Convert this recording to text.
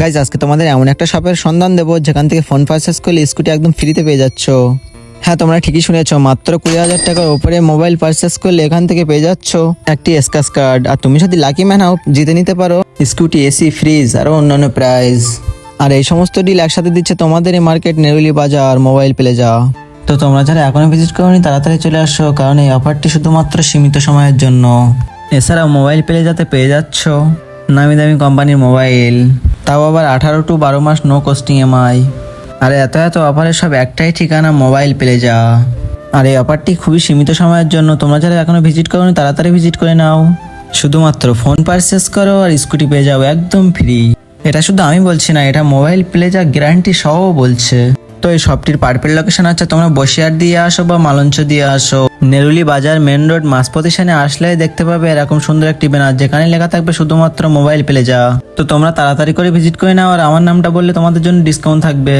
Guys আজকে তোমাদের এমন একটা শপের সন্ধান দেবো যেখান থেকে ফোন পারচেস করলে স্কুটি একদম ফ্রিতে পেয়ে যাচ্ছ। হ্যাঁ, তোমরা ঠিকই শুনেছো, মাত্র 20,000 টাকার উপরে মোবাইল পারচেস করলে এখান থেকে পেয়ে যাচ্ছ একটি স্ক্র্যাচ কার্ড। আর তুমি যদি লাকি ম্যান হও, জিতে নিতে পারো স্কুটি, এসি, ফ্রিজ আরো অন্যান্য প্রাইজ। আর এই সমস্ত ডিল একসাথে দিচ্ছে তোমাদের এই মার্কেট নেরুলি বাজার মোবাইল প্লাজা। তো তোমরা যারা এখনো ভিজিট করোনি তাড়াতাড়ি চলে আসো, কারণ এই অফারটি শুধুমাত্র সীমিত সময়ের জন্য। এছাড়াও মোবাইল প্লাজাতে পেয়ে যাচ্ছ নামি দামি কোম্পানির মোবাইল, তাও আবার 18 to 12 মাস নো কস্টিং EMI। আর এত অফারের সব একটাই ঠিকানা, মোবাইল প্লাজা। আর এই অফারটি খুবই সীমিত সময়ের জন্য। তোমরা যারা এখনো ভিজিট করোনি তাড়াতাড়ি ভিজিট করে নাও। শুধুমাত্র ফোন পারচেস করো আর স্কুটি পেয়ে যাও একদম ফ্রি। এটা শুধু আমি বলছি না, এটা মোবাইল প্লাজা গ্যারান্টি সহ বলছে। তো এই শপটির পারফেক্ট লোকেশন আছে, তোমরা বসিরহাট দিয়ে আসো বা মালঞ্চ দিয়ে আসো, নেরুলি বাজার মেন রোড মাঝপথ স্টেশনে আসলে দেখতে পাবে এরকম সুন্দর একটি ব্যানার যেখানে লেখা থাকবে শুধুমাত্র মোবাইল প্লাজা। তো তোমরা তাড়াতাড়ি করে ভিজিট করে নাও, আর আমার নামটা বললে তোমাদের জন্য ডিসকাউন্ট থাকবে।